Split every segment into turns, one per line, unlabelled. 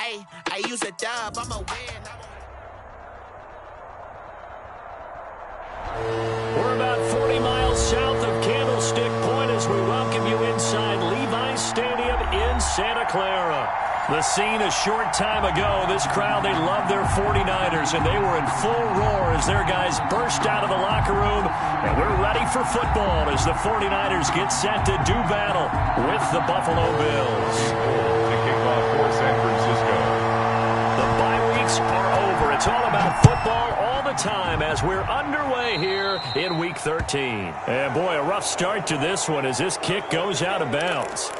I use a dub, I'm a win.
We're about 40 miles south of Candlestick Point as we welcome you inside Levi's Stadium in Santa Clara. The scene a short time ago, this crowd, they love their 49ers, and they were in full roar as their guys burst out of the locker room. And we're ready for football as the 49ers get set to do battle with the Buffalo Bills.
To kick off for San Francisco.
The bye weeks are over. It's all about football all the time as we're underway here in Week 13. And boy, a rough start to this one as this kick goes out of bounds.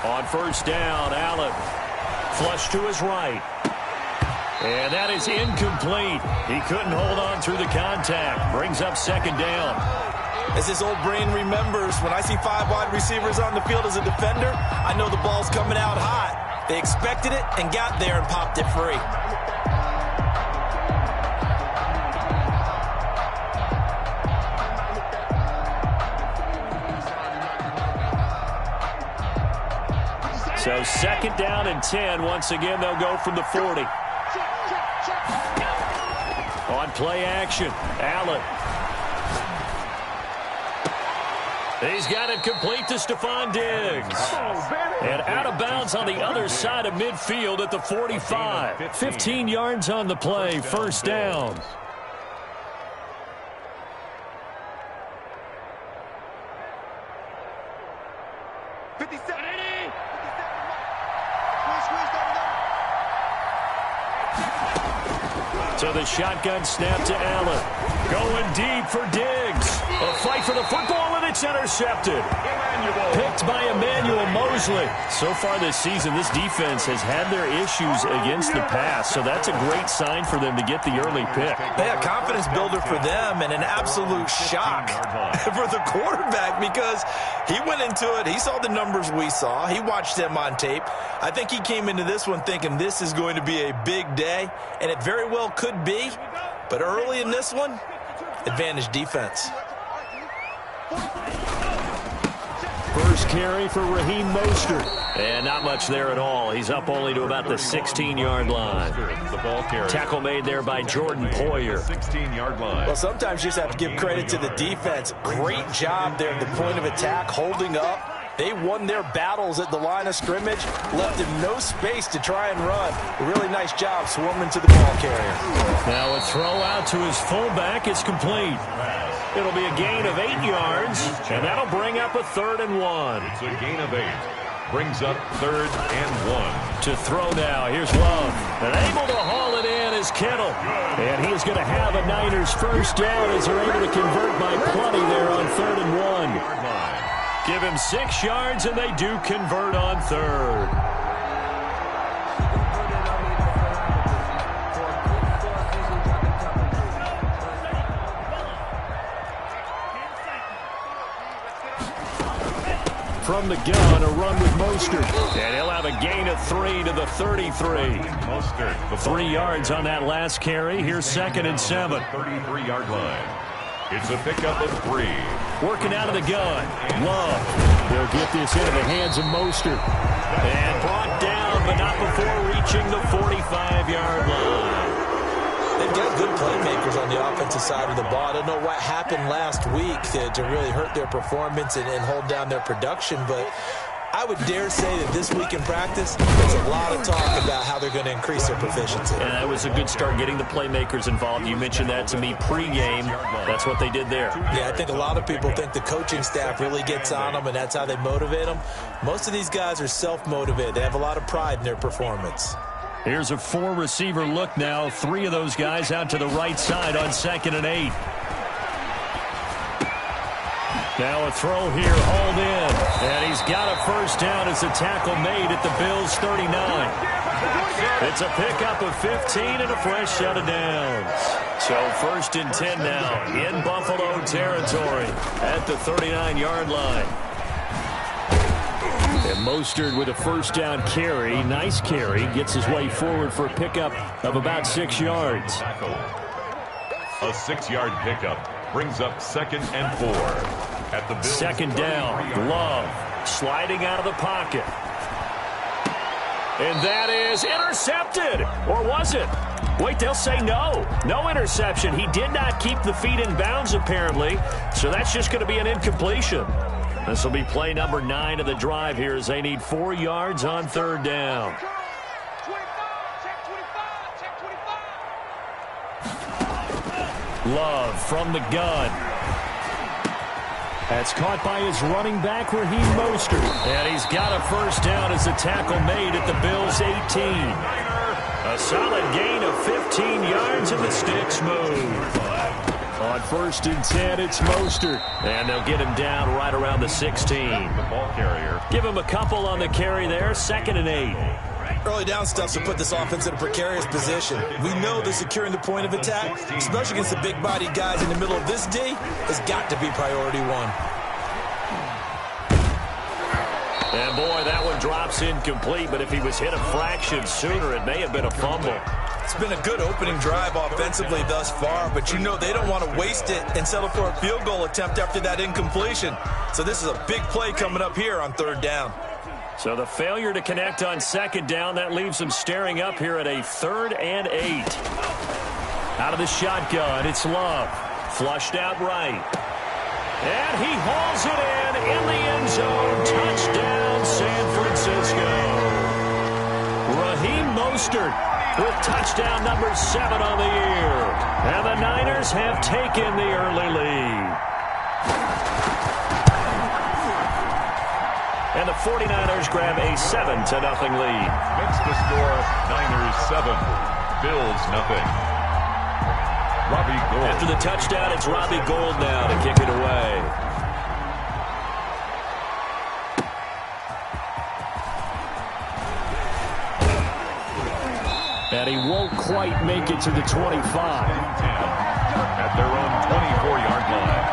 On first down, Allen. Flush to his right. And that is incomplete. He couldn't hold on through the contact. Brings up second down.
As this old brain remembers, when I see 5 wide receivers on the field as a defender, I know the ball's coming out hot. They expected it and got there and popped it free.
So second down and 10. Once again, they'll go from the 40. On play action, Allen. He's got it complete to Stephon Diggs. And out of bounds on the other side of midfield at the 45. 15 yards on the play, first down. So the shotgun snap to Allen. Going deep for Diggs. A fight for the football, and it's intercepted. Picked by Emmanuel Mosley. So far this season, this defense has had their issues against the pass, so that's a great sign for them to get the early pick.
Yeah, confidence builder for them and an absolute shock for the quarterback because he went into it. He saw the numbers we saw. He watched them on tape. I think he came into this one thinking this is going to be a big day, and it very well could be. But early in this one, advantage defense.
First carry for Raheem Mostert. And not much there at all. He's up only to about the 16-yard line.
The ball carrier.
Tackle made there by Jordan Poyer.
16-yard line.
Well, sometimes you just have to give credit to the defense. Great job there at the point of attack, holding up. They won their battles at the line of scrimmage, left him no space to try and run. A really nice job swarming to the ball carrier.
Now a throw out to his fullback is complete. It'll be a gain of 8 yards, and that'll bring up a 3rd and 1.
It's a gain of 8. Brings up 3rd and 1.
To throw now, here's Love. And able to haul it in is Kittle. And he's going to have a Niners first down as they're able to convert by plenty there on 3rd and 1. Give him 6 yards, and they do convert on 3rd. From the gun, a run with Mostert. And he'll have a gain of 3 to the 33.
Mostert.
3 yards on that last carry. Here's 2nd and 7.
33-yard line. It's a pickup of 3.
Working out of the gun. Love. They'll get this into the hands of Mostert. And brought down, but not before reaching the 45-yard line.
They've got good playmakers on the offensive side of the ball. I don't know what happened last week to really hurt their performance and hold down their production, but I would dare say that this week in practice, there's a lot of talk about how they're going to increase their proficiency.
And that was a good start getting the playmakers involved. You mentioned that to me pregame. That's what they did there.
Yeah, I think a lot of people think the coaching staff really gets on them, and that's how they motivate them. Most of these guys are self-motivated. They have a lot of pride in their performance.
Here's a 4-receiver look now. 3 of those guys out to the right side on 2nd and 8. Now a throw here, hauled in. And he's got a first down as the tackle made at the Bills' 39. It's a pickup of 15 and a fresh set of downs. So 1st and 10 now in Buffalo territory at the 39-yard line. And Mostert with a first down carry. Nice carry. Gets his way forward for a pickup of about 6 yards.
A 6-yard pickup brings up 2nd and 4. At the Bills.
2nd down. Love sliding out of the pocket. And that is intercepted. Or was it? Wait, they'll say no. No interception. He did not keep the feet in bounds, apparently. So that's just going to be an incompletion. This will be play number 9 of the drive here as they need 4 yards on 3rd down. Love from the gun. That's caught by his running back, Raheem Mostert. And he's got a first down as the tackle made at the Bills' 18. A solid gain of 15 yards and the sticks move. On 1st and 10, it's Mostert. And they'll get him down right around the 16.
The ball carrier.
Give him a couple on the carry there. 2nd and 8.
Early down stuff to put this offense in a precarious position. We know that securing the point of attack, especially against the big-bodied guys in the middle of this D, has got to be priority 1.
And boy, that one drops incomplete, but if he was hit a fraction sooner, it may have been a fumble.
It's been a good opening drive offensively thus far, but you know they don't want to waste it and settle for a field goal attempt after that incompletion. So this is a big play coming up here on 3rd down.
So the failure to connect on 2nd down, that leaves them staring up here at a 3rd and 8. Out of the shotgun, it's Love. Flushed out right. And he hauls it in the end zone. Touchdown, San Francisco. Raheem Mostert with touchdown number 7 on the year. And the Niners have taken the early lead. And the 49ers grab a 7-0 lead.
Makes the score Niners 7, Bills nothing. Robbie Gould.
After the touchdown, it's Robbie Gould now to kick it away. And he won't quite make it to the 25.
At their own 24-yard line.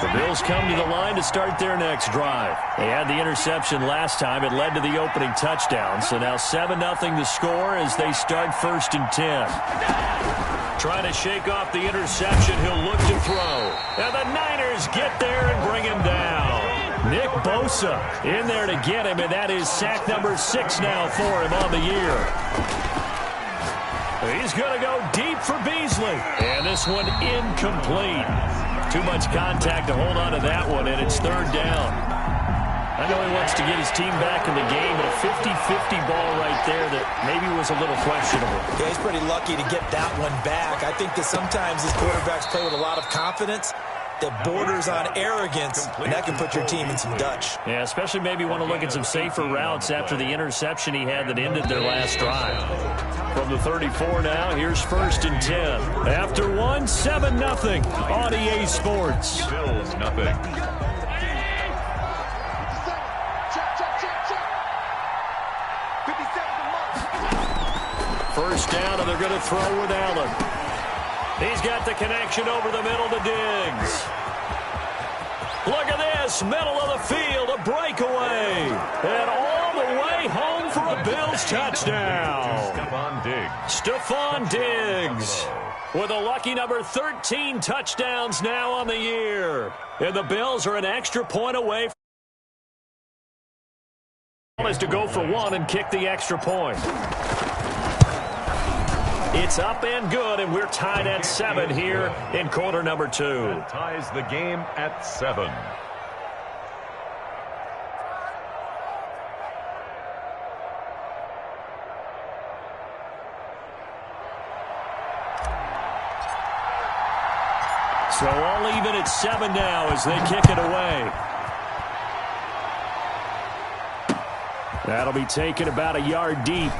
The Bills come to the line to start their next drive. They had the interception last time. It led to the opening touchdown. So now 7-0 the score as they start 1st and 10. Trying to shake off the interception. He'll look to throw. And the Niners get there and bring him down. Nick Bosa in there to get him, and that is sack number 6 now for him on the year. He's going to go deep for Beasley. And this one incomplete. Too much contact to hold on to that one, and it's 3rd down. I know he wants to get his team back in the game, but a 50-50 ball right there that maybe was a little questionable.
Yeah, he's pretty lucky to get that one back. I think that sometimes his quarterbacks play with a lot of confidence that borders on arrogance, and that can put your team in some Dutch.
Yeah, especially maybe want to look at some safer routes after the interception he had that ended their last drive. From the 34 now, here's 1st and 10. After one, 7-0 on EA Sports.
Bills nothing.
First down, and they're going to throw with Allen. He's got the connection over the middle to Diggs. Look at this, middle of the field, a breakaway. And all the way home for a Bills touchdown. Stephon Diggs with a lucky number 13 touchdowns now on the year. And the Bills are an extra point away is to go for 1 and kick the extra point. It's up and good, and we're tied at 7 here in quarter number 2.
That ties the game at 7.
So all even at 7 now as they kick it away. That'll be taken about a yard deep.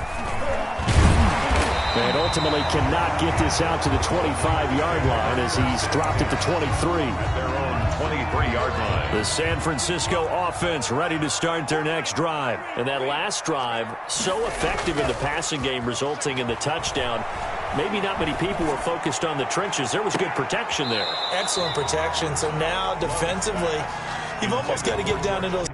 And ultimately cannot get this out to the 25-yard line as he's dropped at the 23.
At their own 23-yard line.
The San Francisco offense ready to start their next drive. And that last drive, so effective in the passing game, resulting in the touchdown. Maybe not many people were focused on the trenches. There was good protection there.
Excellent protection. So now defensively, you've almost got to get down to those.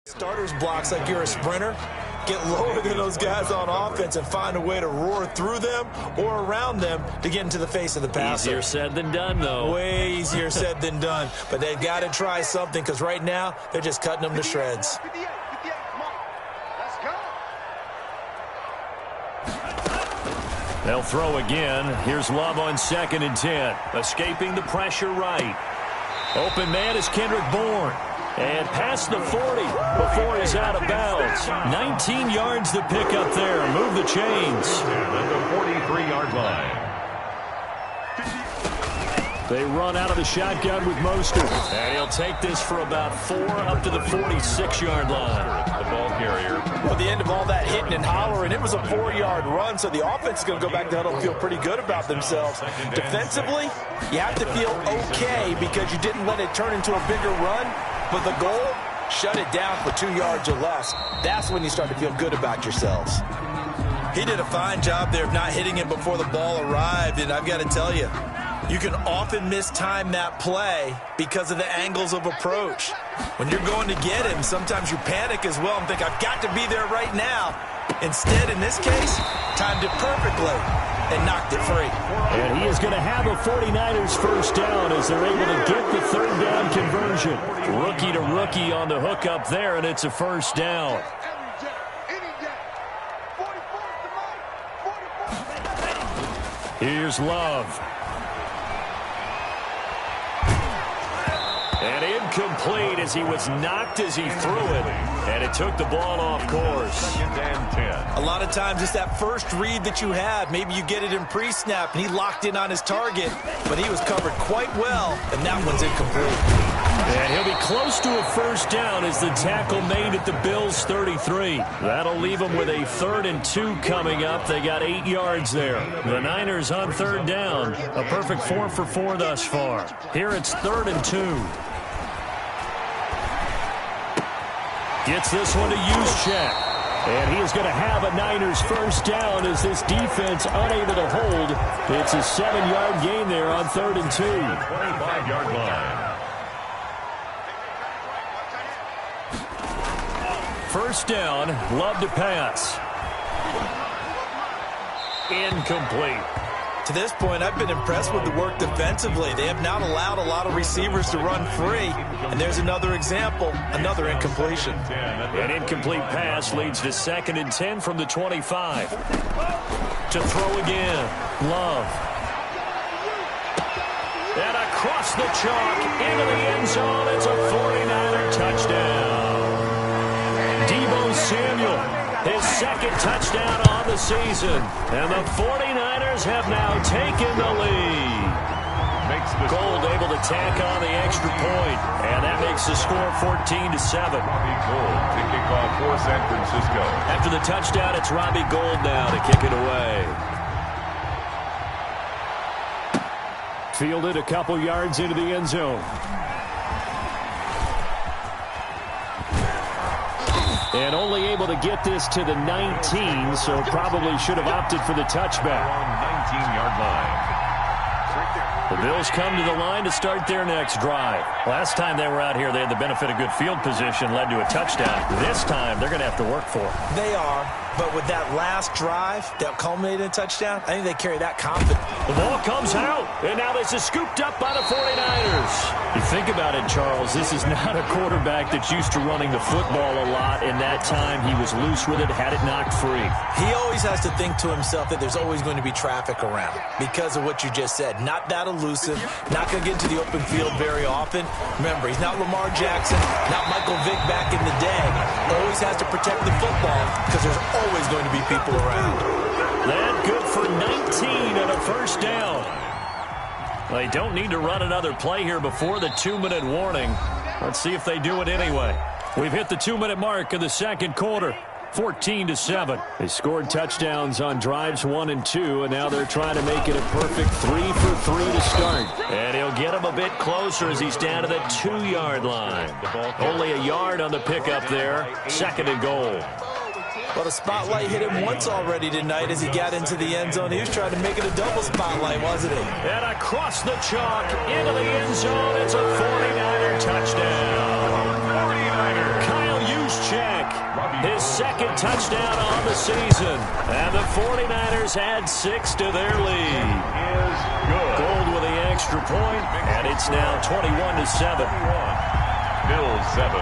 Starters blocks like you're a sprinter. Get lower than those guys on offense and find a way to roar through them or around them to get into the face of the passer.
Easier said than done, though.
Way easier said than done. But they've got to try something because right now they're just cutting them to shreds.
They'll throw again. Here's Love on 2nd and 10. Escaping the pressure right. Open man is Kendrick Bourne. And past the 40 before he's out of bounds. 19 yards to pick up there. Move the chains.
At the 43-yard line.
They run out of the shotgun with Mostert. And he'll take this for about 4 up to the 46-yard line.
The ball carrier.
Well, at the end of all that hitting and hollering, it was a 4-yard run, so the offense is going to go back to huddle and feel pretty good about themselves. Defensively, you have to feel okay because you didn't let it turn into a bigger run. But the goal, shut it down for 2 yards or less. That's when you start to feel good about yourselves. He did a fine job there of not hitting him before the ball arrived, and I've got to tell you, you can often mistime that play because of the angles of approach. When you're going to get him, sometimes you panic as well and think, I've got to be there right now. Instead, in this case, timed it perfectly and knocked it free.
And he is going to have a 49ers first down as they're able to get the 3rd down conversion. Rookie to rookie on the hook up there, and it's a first down. Here's Love. And incomplete as he was knocked as he threw it. And it took the ball off course.
2nd and 10.
A lot of times it's that first read that you have. Maybe you get it in pre-snap and he locked in on his target, but he was covered quite well, and that one's incomplete.
And he'll be close to a first down as the tackle made at the Bills' 33. That'll leave them with a 3rd and 2 coming up. They got 8 yards there. The Niners on 3rd down. A perfect 4 for 4 thus far. Here it's 3rd and 2. Gets this one to Juszczyk. And he is going to have a Niners first down as this defense unable to hold. It's a 7-yard gain there on 3rd and 2.
25-yard line.
First down, Love to pass. Incomplete.
To this point, I've been impressed with the work defensively. They have not allowed a lot of receivers to run free. And there's another example, another incompletion.
An incomplete pass leads to 2nd and 10 from the 25. To throw again, Love. And across the chalk into the end zone. It's a 49er touchdown. Deebo Samuel, his 2nd touchdown on the season. And the 49ers have now taken the lead. Gold able to tack on the extra point. And that makes the score 14-7.
Robbie Gould to kick off for San Francisco.
After the touchdown, it's Robbie Gould now to kick it away. Fielded a couple yards into the end zone. And only able to get this to the 19, so probably should have opted for the touchback.
19-yard line.
The Bills come to the line to start their next drive. Last time they were out here, they had the benefit of good field position, led to a touchdown. This time, they're going to have to work for it.
They are, But with that last drive that culminated in a touchdown, I think they carry that confidence.
The ball comes out, and now this is scooped up by the 49ers. You think about it, Charles, this is not a quarterback that's used to running the football a lot, and that time he was loose with it, had it knocked free.
He always has to think to himself that there's always going to be traffic around because of what you just said. Not that elusive, not going to get into the open field very often. Remember, he's not Lamar Jackson, not Michael Vick back in the day. Always has to protect the football because there's always going to be people around.
That good for 19 and a first down. They don't need to run another play here before the 2-minute warning. Let's see if they do it anyway. We've hit the 2-minute mark of the second quarter. 14-7. They scored touchdowns on drives 1 and 2, and now they're trying to make it a perfect 3 for 3 to start. And he'll get him a bit closer as he's down to the 2-yard line. Only a yard on the pickup there. 2nd and goal.
Well, the spotlight hit him once already tonight as he got into the end zone. He was trying to make it a double spotlight, wasn't he?
And across the chalk into the end zone. It's a 49er touchdown. 49er. Kyle Juszczyk, his 2nd touchdown on the season. And the 49ers add 6 to their lead. Gold with the extra point, and it's now 21-7.
Bills 7.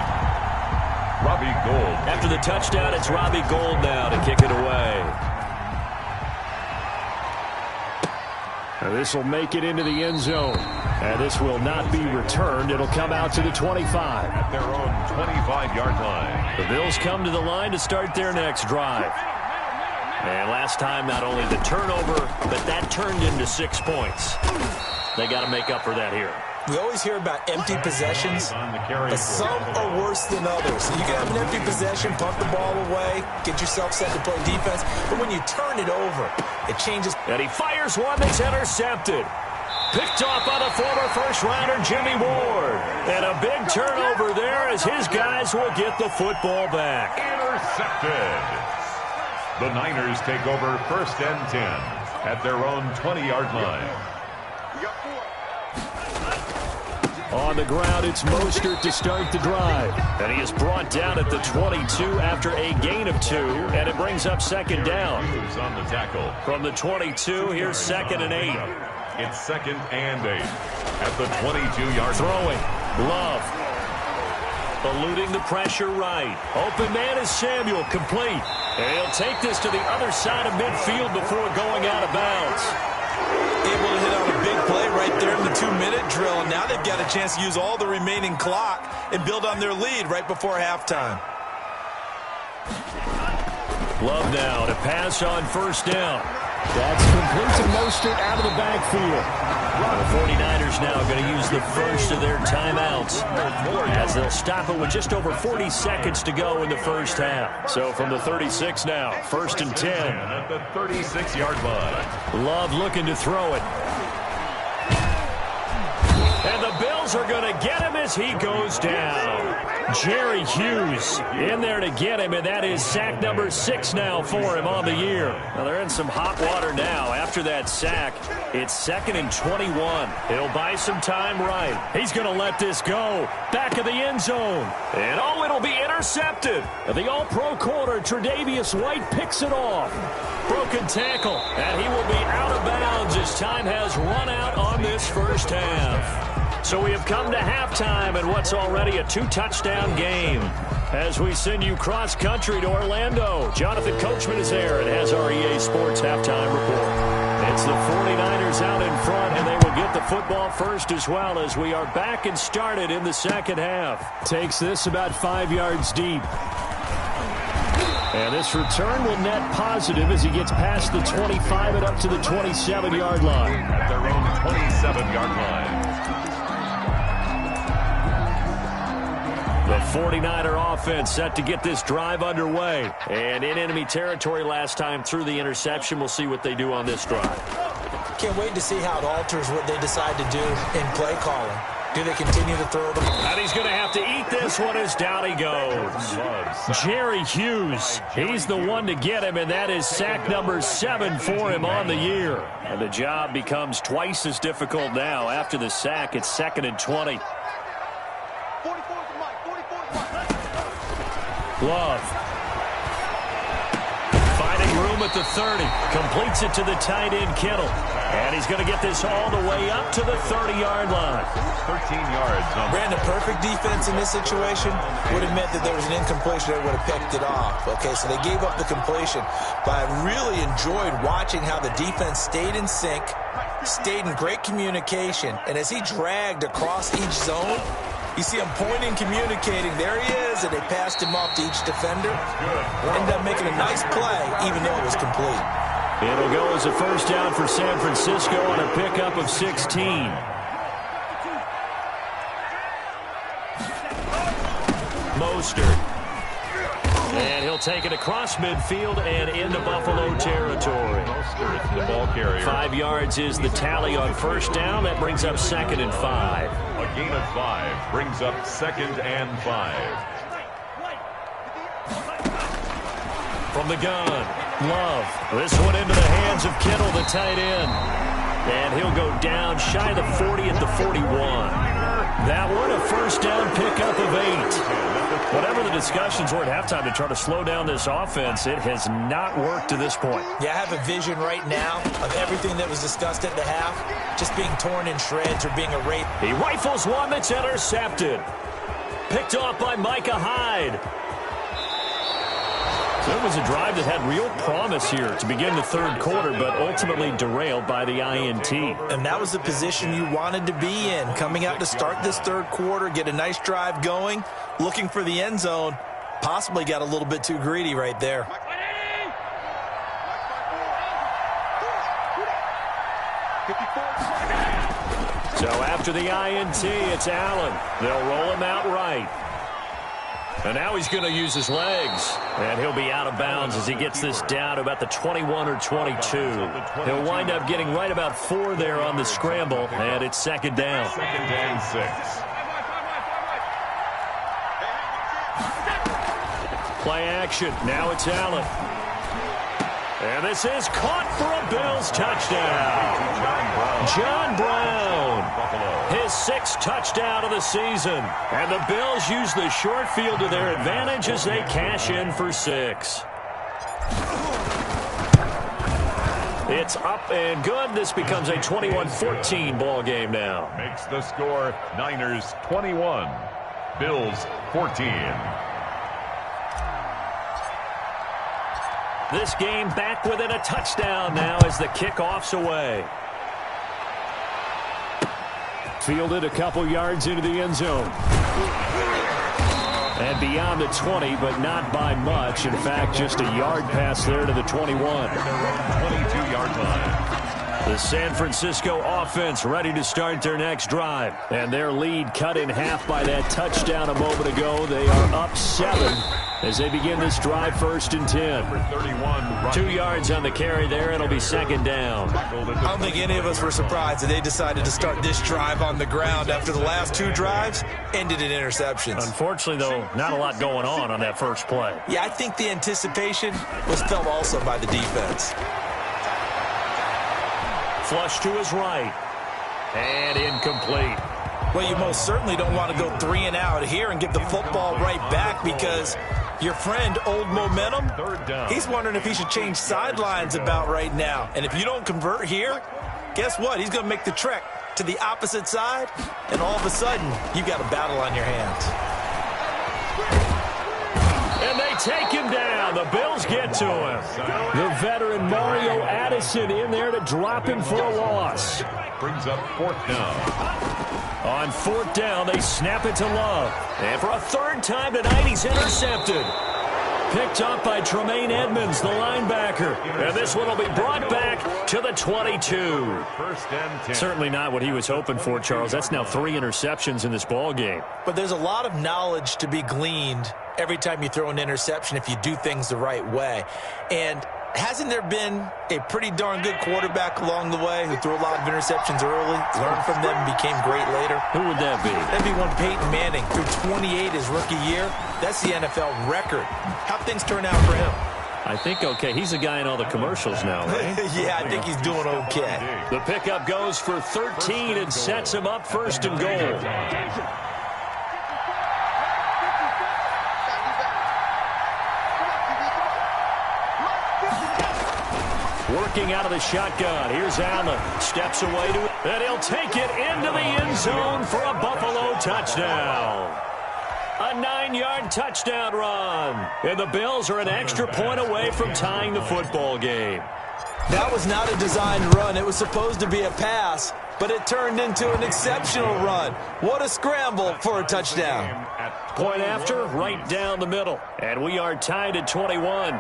Robbie Gould.
After the touchdown, it's Robbie Gould now to kick it away. This will make it into the end zone. And this will not be returned. It'll come out to the 25.
At their own 25-yard line.
The Bills come to the line to start their next drive. And last time, not only the turnover, but that turned into 6 points. They got to make up for that here.
We always hear about empty possessions, but some are worse than others. You can have an empty possession, punt the ball away, get yourself set to play defense, but when you turn it over, it changes.
And he fires one that's intercepted. Picked off by the former first-rounder Jimmy Ward. And a big turnover there as his guys will get the football back.
Intercepted. The Niners take over 1st and 10 at their own 20-yard line.
On the ground, it's Mostert to start the drive. And he is brought down at the 22 after a gain of 2. And it brings up 2nd down.
On the tackle.
From the 22, here's 2nd and 8.
It's 2nd and 8 at the 22-yard
throwing. Love. Eluding the pressure right. Open man is Samuel, complete. And he'll take this to the other side of midfield before going out of bounds.
Able to hit on a big play right there in the 2-minute drill. And now they've got a chance to use all the remaining clock and build on their lead right before halftime.
Love now to pass on 1st down. That's complete to Mostert out of the backfield. The 49ers now going to use the first of their timeouts as they'll stop it with just over 40 seconds to go in the first half. So from the 36 now, 1st and 10.
At the 36-yard line.
Love looking to throw it. And the Bills are going to get him as he goes down. Jerry Hughes in there to get him, and that is sack number 6 now for him on the year. Now they're in some hot water now after that sack. It's 2nd and 21. He'll buy some time right. He's going to let this go. Back of the end zone. And oh, it'll be intercepted. The all-pro corner, Tre'Davious White, picks it off. Broken tackle, and he will be out of bounds as time has run out on this first half. So we have come to halftime in what's already a 2-touchdown game. As we send you cross-country to Orlando, Jonathan Coachman is there and has our EA Sports halftime report. It's the 49ers out in front, and they will get the football first as well as we are back and started in the second half. Takes this about 5 yards deep. And this return will net positive as he gets past the 25 and up to the 27-yard line.
At their own 27-yard line.
The 49er offense set to get this drive underway. And in enemy territory last time through the interception. We'll see what they do on this drive.
Can't wait to see how it alters what they decide to do in play calling. Do they continue to throw them?
And he's going to have to eat this one as down he goes. Jerry Hughes, he's the one to get him, and that is sack number 7 for him on the year. And the job becomes twice as difficult now. After the sack, it's 2nd and 20. Love. at the 30. Completes it to the tight end, Kittle. And he's going to get this all the way up to the 30-yard line.
13 yards.
Brandon, perfect defense in this situation would have meant that there was an incompletion that would have picked it off. Okay, so they gave up the completion. But I really enjoyed watching how the defense stayed in sync, stayed in great communication. And as he dragged across each zone, you see him pointing, communicating. There he is, and they passed him off to each defender. Ended up making a nice play, even though it was complete.
It'll go as a first down for San Francisco on a pickup of 16. Mostert. And he'll take it across midfield and into Buffalo territory.
Mostert, the ball carrier.
5 yards is the tally on first down. That brings up 2nd and 5.
A gain of 5 brings up 2nd and 5.
From the gun, Love. This one into the hands of Kittle, the tight end. And he'll go down shy of the 40 at the 41. That one a first down pickup of 8. Whatever the discussions were at halftime to try to slow down this offense, it has not worked to this point.
Yeah, I have a vision right now of everything that was discussed at the half just being torn in shreds or being erased.
He rifles one that's intercepted. Picked off by Micah Hyde. So it was a drive that had real promise here to begin the third quarter, but ultimately derailed by the INT.
And that was the position you wanted to be in, coming out to start this third quarter, get a nice drive going, looking for the end zone. Possibly got a little bit too greedy right there.
So after the INT, it's Allen. They'll roll him out right. And now he's going to use his legs. And he'll be out of bounds as he gets this down to about the 21 or 22. He'll wind up getting right about 4 there on the scramble, and it's 2nd down.
2nd and 6.
Play action. Now it's Allen. And this is caught for a Bills touchdown. John Brown. His 6th touchdown of the season. And the Bills use the short field to their advantage as they cash in for 6. It's up and good. This becomes a 21-14 ball game now.
Makes the score Niners 21, Bills 14.
This game back within a touchdown now as the kickoff's away. Fielded a couple yards into the end zone. And beyond the 20, but not by much. In fact, just a yard pass there to the 21.
22-yard line.
The San Francisco offense ready to start their next drive. And their lead cut in half by that touchdown a moment ago. They are up 7 as they begin this drive, 1st and 10. 2 yards on the carry there. It'll be 2nd down.
I don't think any of us were surprised that they decided to start this drive on the ground after the last 2 drives ended in interceptions.
Unfortunately, though, not a lot going on that first play.
Yeah, I think the anticipation was felt also by the defense.
Flush to his right. And incomplete.
Well, you most certainly don't want to go 3 and out here and give the football right back because your friend, Old Momentum, he's wondering if he should change sidelines about right now. And if you don't convert here, guess what? He's going to make the trek to the opposite side, and all of a sudden, you've got a battle on your hands.
And they take him down. The Bills get to him. The veteran Mario Addison in there to drop him for a loss.
Brings up 4th down.
On 4th down, they snap it to Love. And for a 3rd time tonight, he's intercepted. Picked up by Tremaine Edmonds, the linebacker. And this one will be brought back to the 22.
1st and 10.
Certainly not what he was hoping for, Charles. That's now 3 interceptions in this ball game.
But there's a lot of knowledge to be gleaned every time you throw an interception if you do things the right way. And hasn't there been a pretty darn good quarterback along the way who threw a lot of interceptions early, learned from them, and became great later?
Who would that be?
That'd be one Peyton Manning. Threw 28 his rookie year. That's the NFL record. How'd things turn out for him?
I think okay. He's a guy in all the commercials now, right?
Yeah, I think he's doing okay.
The pickup goes for 13 and sets him up 1st and goal. Working out of the shotgun. Here's Allen. Steps away to it. And he'll take it into the end zone for a Buffalo touchdown. A 9-yard touchdown run. And the Bills are an extra point away from tying the football game.
That was not a designed run. It was supposed to be a pass, but it turned into an exceptional run. What a scramble for a touchdown.
Point after, right down the middle. And we are tied at 21.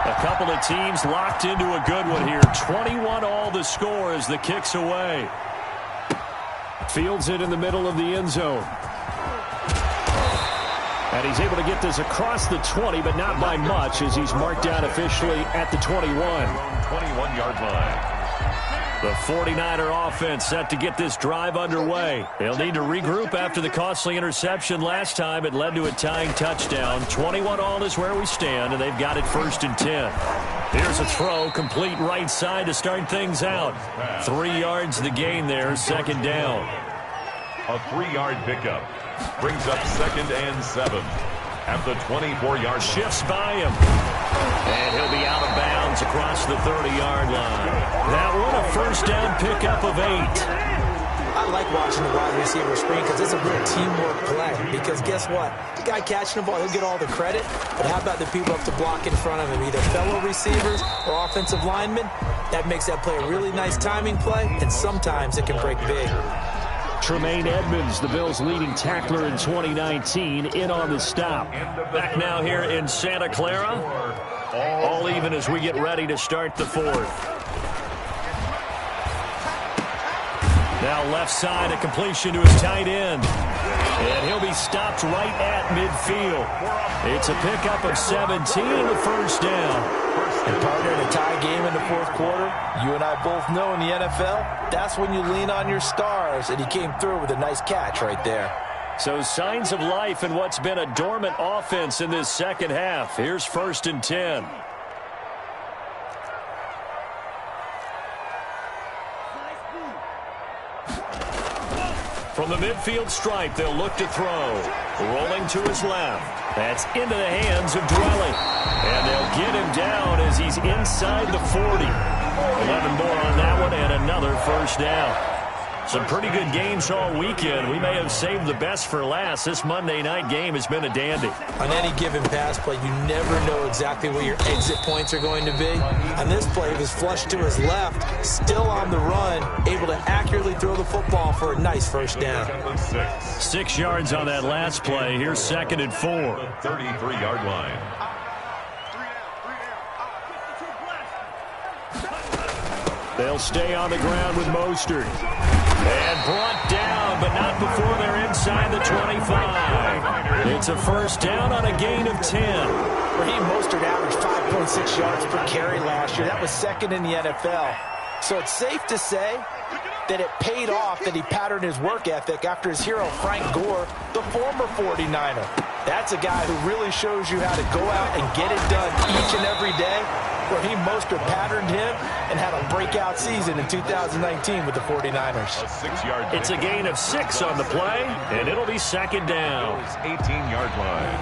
A couple of teams locked into a good one here. 21 all the score as the kick's away. Fields it in the middle of the end zone. And he's able to get this across the 20, but not by much as he's marked down officially at the 21.
21-yard line.
The 49er offense set to get this drive underway. They'll need to regroup after the costly interception last time. It led to a tying touchdown. 21 all is where we stand, and they've got it 1st and 10. Here's a throw, complete right side to start things out. 3 yards the gain there, 2nd down.
A 3-yard pickup brings up 2nd and 7 at the 24-yard.
Shifts by him. And he'll be out of bounds across the 30-yard line. That one a 1st down pickup of 8.
I like watching the wide receiver screen because it's a real teamwork play. Because guess what? The guy catching the ball, he'll get all the credit. But how about the people up to block in front of him? Either fellow receivers or offensive linemen. That makes that play a really nice timing play. And sometimes it can break big.
Tremaine Edmonds, the Bills' leading tackler in 2019, in on the stop. Back now here in Santa Clara. All even as we get ready to start the 4th. Now left side, a completion to his tight end. And he'll be stopped right at midfield. It's a pickup of 17 and a 1st down.
And partner, in a tie game in the 4th quarter, you and I both know in the NFL, that's when you lean on your stars, and he came through with a nice catch right there.
So signs of life in what's been a dormant offense in this 2nd half. Here's 1st and 10. From the midfield stripe, they'll look to throw. Rolling to his left. That's into the hands of Dwelly. And they'll get him down as he's inside the 40. 11 more on that one and another 1st down. Some pretty good games all weekend. We may have saved the best for last. This Monday night game has been a dandy.
On any given pass play, you never know exactly where your exit points are going to be. On this play, he was flushed to his left, still on the run, able to accurately throw the football for a nice 1st down.
6 yards on that last play. Here's 2nd and 4.
33-yard line.
They'll stay on the ground with Mostert. And brought down, but not before they're inside the 25. It's a 1st down on a gain of 10.
Raheem Mostert averaged 5.6 yards per carry last year. That was 2nd in the NFL. So it's safe to say that it paid off that he patterned his work ethic after his hero, Frank Gore, the former 49er. That's a guy who really shows you how to go out and get it done each and every day. Raheem Mostert patterned him and had a breakout season in 2019 with the 49ers.
It's a gain of 6 on the play, and it'll be 2nd down.
18-yard line.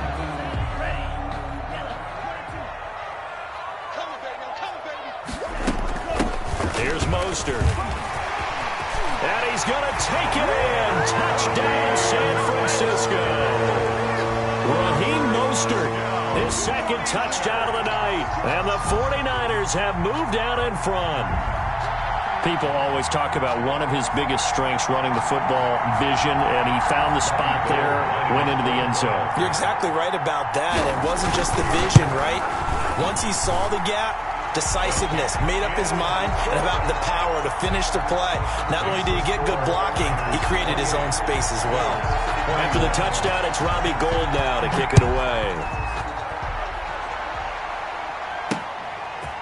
Here's Mostert. And he's going to take it in. Touchdown, San Francisco. Raheem Mostert. His 2nd touchdown of the night. And the 49ers have moved out in front. People always talk about one of his biggest strengths running the football, vision, and he found the spot there, went into the end zone.
You're exactly right about that. It wasn't just the vision, right? Once he saw the gap, decisiveness, made up his mind, and about the power to finish the play. Not only did he get good blocking, he created his own space as well.
After the touchdown, it's Robbie Gould now to kick it away.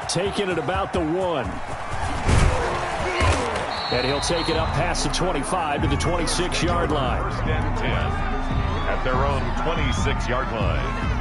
Taking it about the 1. And he'll take it up past the 25 to the 26-yard line.
1st and 10 at their own 26-yard line.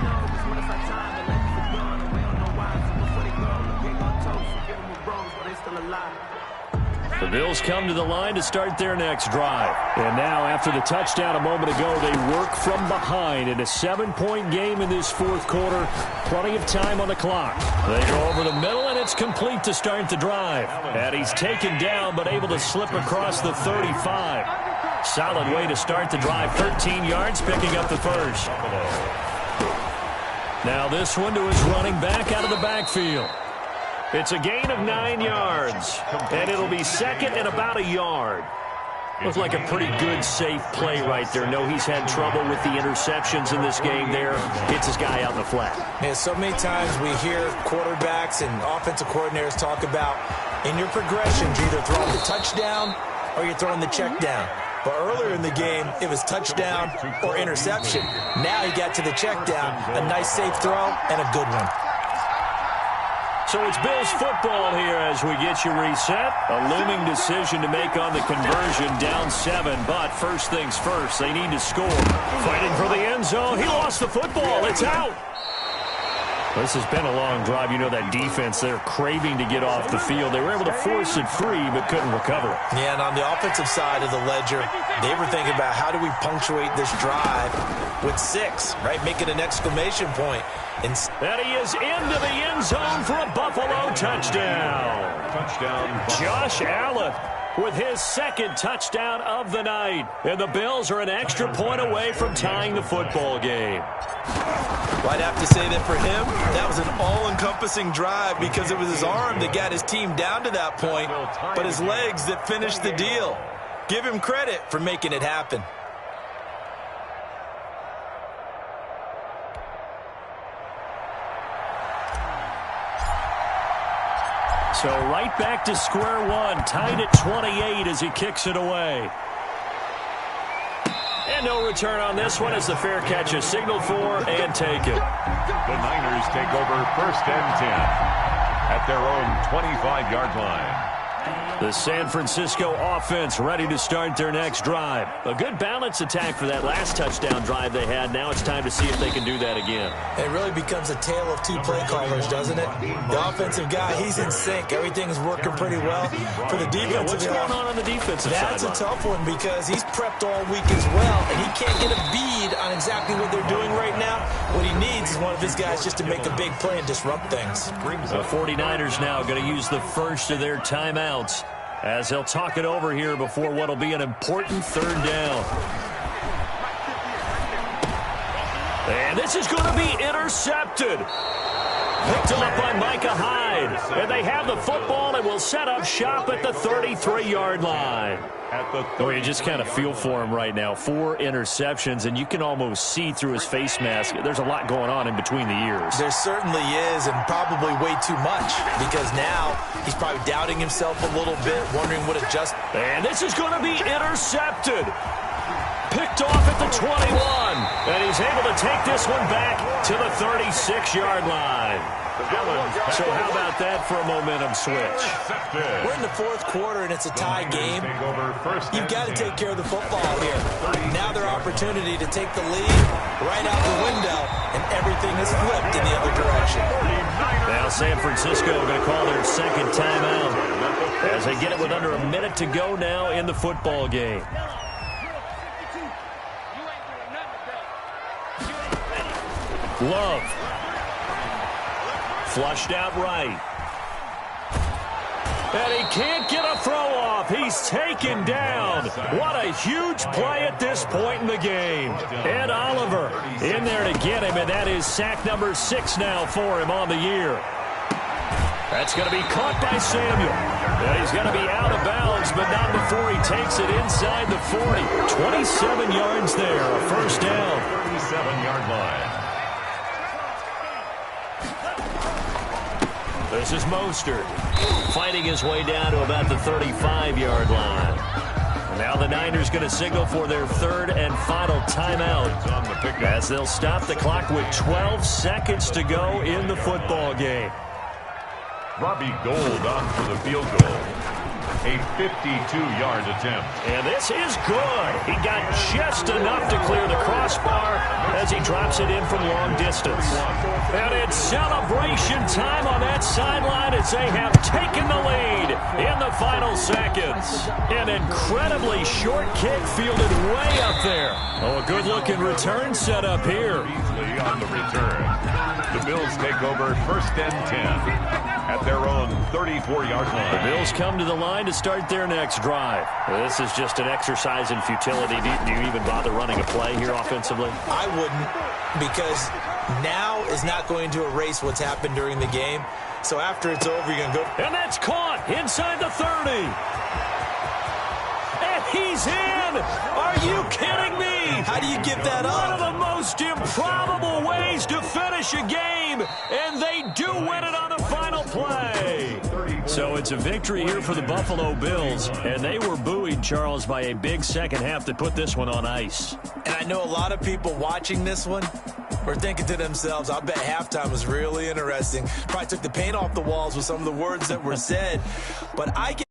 The Bills come to the line to start their next drive. And now, after the touchdown a moment ago, they work from behind in a 7-point game in this fourth quarter. Plenty of time on the clock. They go over the middle, and it's complete to start the drive. And he's taken down, but able to slip across the 35. Solid way to start the drive. 13 yards, picking up the first. Now this one to his running back out of the backfield. It's a gain of 9 yards, and it'll be second and about a yard. Looks like a pretty good, safe play right there. No, he's had trouble with the interceptions in this game there. Hits his guy out in the flat.
Yeah, so many times we hear quarterbacks and offensive coordinators talk about in your progressions, you're either throwing the touchdown or you're throwing the check down. But earlier in the game, it was touchdown or interception. Now he got to the check down, a nice safe throw, and a good one.
So it's Bills football here as we get you reset. A looming decision to make on the conversion, down 7. But first things first, they need to score. Fighting for the end zone. He lost the football. It's out. This has been a long drive. You know that defense, they're craving to get off the field. They were able to force it free, but couldn't recover it.
Yeah, and on the offensive side of the ledger, they were thinking about how do we punctuate this drive with 6, right? Make it an exclamation point.
And he is into the end zone for a Buffalo touchdown. Josh Allen with his second touchdown of the night. And the Bills are an extra point away from tying the football game.
Well, I'd have to say that for him, that was an all-encompassing drive because it was his arm that got his team down to that point, but his legs that finished the deal. Give him credit for making it happen.
So right back to square one, tied at 28 as he kicks it away. And no return on this one as the fair catch is signaled for and taken.
The Niners take over 1st and 10 at their own 25-yard line.
The San Francisco offense ready to start their next drive. A good balance attack for that last touchdown drive they had. Now it's time to see if they can do that again.
It really becomes a tale of two play callers, doesn't it? The offensive guy, he's in sync. Everything is working pretty well. For the defensive
what's going on the defensive side?
That's a tough one because he's prepped all week as well, and he can't get a bead on exactly what they're doing right now. What he needs is one of his guys just to make a big play and disrupt things.
The 49ers now going to use the first of their timeouts as they'll talk it over here before what will be an important third down. And this is going to be intercepted. Picked off by Micah Hyde. And they have the football and will set up shop at the 33-yard line. Oh, you just kind of feel for him right now. 4 interceptions, and you can almost see through his face mask. There's a lot going on in between the ears.
There certainly is, and probably way too much, because now he's probably doubting himself a little bit, wondering what adjust.
And this is going to be intercepted. Picked off at the 21. And he's able to take this one back to the 36-yard line. So how about that for a momentum switch?
We're in the fourth quarter, and it's a tie game. You've got to take care of the football here. Now their opportunity to take the lead right out the window, and everything is flipped in the other direction.
Now San Francisco going to call their second timeout as they get it with under a minute to go now in the football game. Love. Flushed out right. And he can't get a throw off. He's taken down. What a huge play at this point in the game. Ed Oliver in there to get him, and that is sack number 6 now for him on the year. That's going to be caught by Samuel. And he's going to be out of bounds, but not before he takes it inside the 40. 27 yards there, a first down.
37-yard line.
This is Mostert fighting his way down to about the 35-yard line. Now the Niners going to signal for their third and final timeout as they'll stop the clock with 12 seconds to go in the football game.
Robbie Gould on for the field goal. A 52-yard attempt.
And this is good. He got just enough to clear the crossbar as he drops it in from long distance. And it's celebration time on that sideline as they have taken the lead in the final seconds. An incredibly short kick fielded way up there. Oh, a good-looking return set up here.
Beasley on the return. The Bills take over 1st and 10 at their own 34-yard line.
The Bills come to the line to start their next drive. This is just an exercise in futility. Do you even bother running a play here offensively?
I wouldn't, because now is not going to erase what's happened during the game. So after it's over, you're going to go.
And that's caught inside the 30. And he's in. Are you kidding me?
How do you give that up?
One of the most improbable ways to finish a game, and they do win it on the final play. So it's a victory here for the Buffalo Bills, and they were buoyed, Charles, by a big second half that put this one on ice.
And I know a lot of people watching this one were thinking to themselves, I bet halftime was really interesting. Probably took the paint off the walls with some of the words that were said. But I get